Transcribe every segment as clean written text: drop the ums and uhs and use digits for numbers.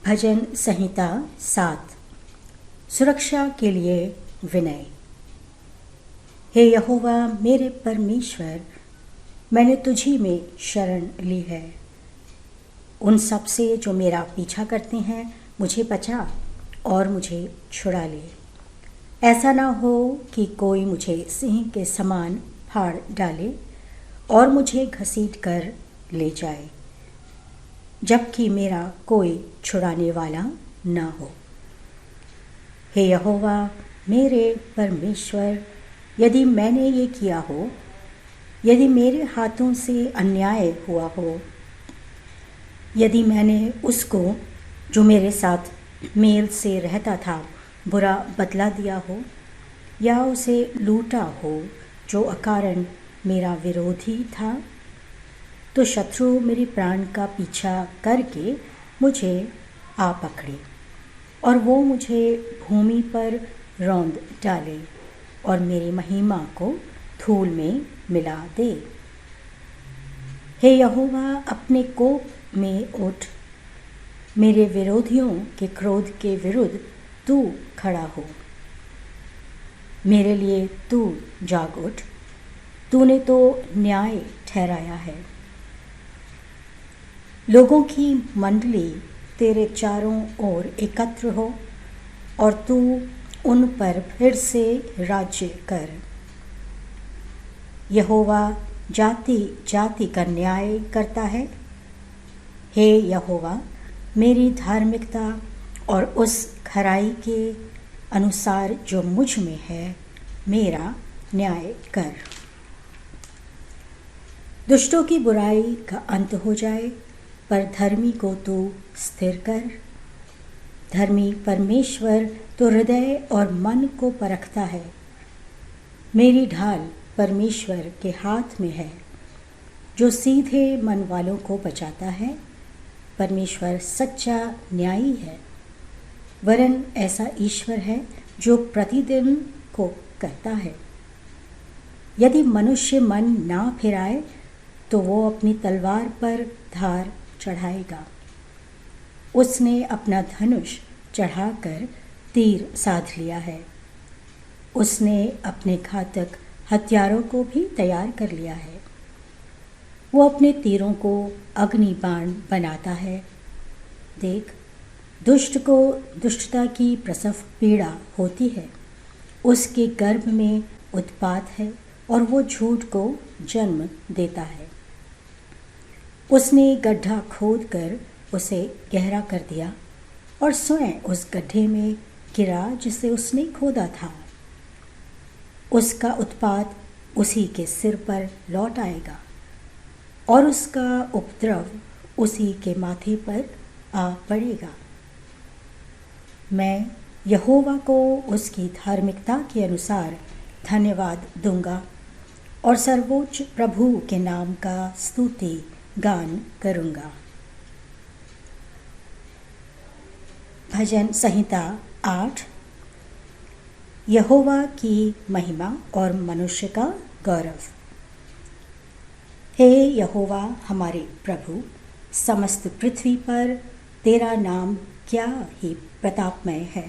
भजन संहिता 7। सुरक्षा के लिए विनय। हे यहोवा मेरे परमेश्वर, मैंने तुझी में शरण ली है। उन सब से जो मेरा पीछा करते हैं मुझे बचा और मुझे छुड़ा ले। ऐसा ना हो कि कोई मुझे सिंह के समान फाड़ डाले और मुझे घसीट कर ले जाए, जबकि मेरा कोई छुड़ाने वाला ना हो। हे यहोवा मेरे परमेश्वर, यदि मैंने ये किया हो, यदि मेरे हाथों से अन्याय हुआ हो, यदि मैंने उसको जो मेरे साथ मेल से रहता था बुरा बदला दिया हो, या उसे लूटा हो जो अकारण मेरा विरोधी था, तो शत्रु मेरे प्राण का पीछा करके मुझे आ पकड़े और वो मुझे भूमि पर रौंद डाले और मेरी महिमा को धूल में मिला दे। हे यहोवा, अपने कोप में उठ, मेरे विरोधियों के क्रोध के विरुद्ध तू खड़ा हो। मेरे लिए तू जाग उठ, तूने तो न्याय ठहराया है। लोगों की मंडली तेरे चारों ओर एकत्र हो और तू उन पर फिर से राज्य कर। यहोवा जाति जाति का न्याय करता है। हे यहोवा, मेरी धार्मिकता और उस खराई के अनुसार जो मुझ में है मेरा न्याय कर। दुष्टों की बुराई का अंत हो जाए, पर धर्मी को तू स्थिर कर। धर्मी परमेश्वर तो हृदय और मन को परखता है। मेरी ढाल परमेश्वर के हाथ में है, जो सीधे मन वालों को बचाता है। परमेश्वर सच्चा न्यायी है, वरन ऐसा ईश्वर है जो प्रतिदिन को करता है। यदि मनुष्य मन ना फिराए तो वो अपनी तलवार पर धार चढ़ाएगा। उसने अपना धनुष चढ़ाकर तीर साध लिया है। उसने अपने घातक हथियारों को भी तैयार कर लिया है। वो अपने तीरों को अग्नि बाण बनाता है। देख, दुष्ट को दुष्टता की प्रसव पीड़ा होती है। उसके गर्भ में उत्पात है और वो झूठ को जन्म देता है। उसने गड्ढा खोद कर उसे गहरा कर दिया और स्वयं उस गड्ढे में गिरा जिसे उसने खोदा था। उसका उत्पात उसी के सिर पर लौट आएगा और उसका उपद्रव उसी के माथे पर आ पड़ेगा। मैं यहोवा को उसकी धार्मिकता के अनुसार धन्यवाद दूंगा और सर्वोच्च प्रभु के नाम का स्तुति गान करूंगा। भजन संहिता 8। यहोवा की महिमा और मनुष्य का गौरव। हे यहोवा हमारे प्रभु, समस्त पृथ्वी पर तेरा नाम क्या ही प्रतापमय है।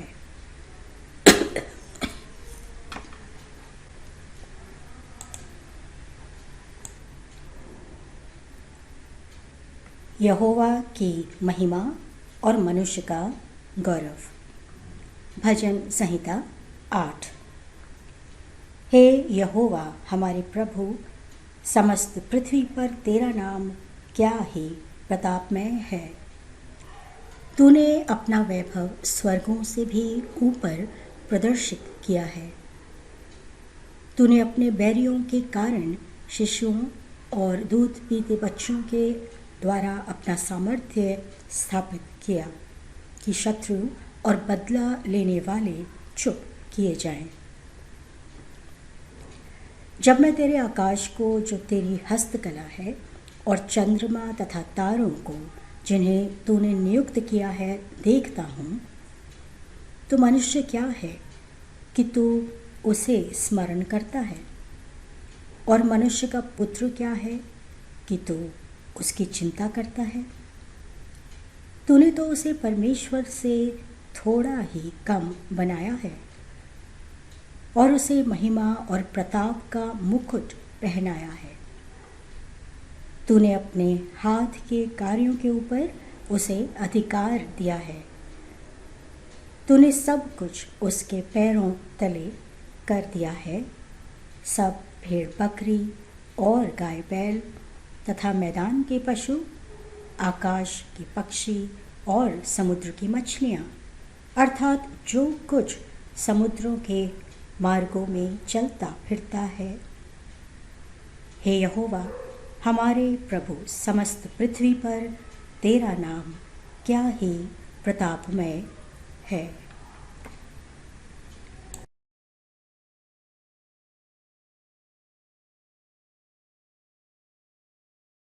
यहोवा की महिमा और मनुष्य का गौरव। भजन संहिता 8। हे यहोवा हमारे प्रभु, समस्त पृथ्वी पर तेरा नाम क्या ही प्रतापमय है। तूने अपना वैभव स्वर्गों से भी ऊपर प्रदर्शित किया है। तूने अपने बैरियों के कारण शिशुओं और दूध पीते बच्चों के द्वारा अपना सामर्थ्य स्थापित किया कि शत्रु और बदला लेने वाले चुप किए जाएं। जब मैं तेरे आकाश को, जो तेरी हस्तकला है, और चंद्रमा तथा तारों को, जिन्हें तूने नियुक्त किया है, देखता हूँ, तो मनुष्य क्या है कि तू उसे स्मरण करता है, और मनुष्य का पुत्र क्या है कि तू उसकी चिंता करता है। तूने तो उसे परमेश्वर से थोड़ा ही कम बनाया है और उसे महिमा और प्रताप का मुकुट पहनाया है। तूने अपने हाथ के कार्यों के ऊपर उसे अधिकार दिया है। तूने सब कुछ उसके पैरों तले कर दिया है। सब भेड़ बकरी और गाय बैल तथा मैदान के पशु, आकाश के पक्षी और समुद्र की मछलियाँ, अर्थात जो कुछ समुद्रों के मार्गों में चलता फिरता है। हे यहोवा हमारे प्रभु, समस्त पृथ्वी पर तेरा नाम क्या ही प्रतापमय है।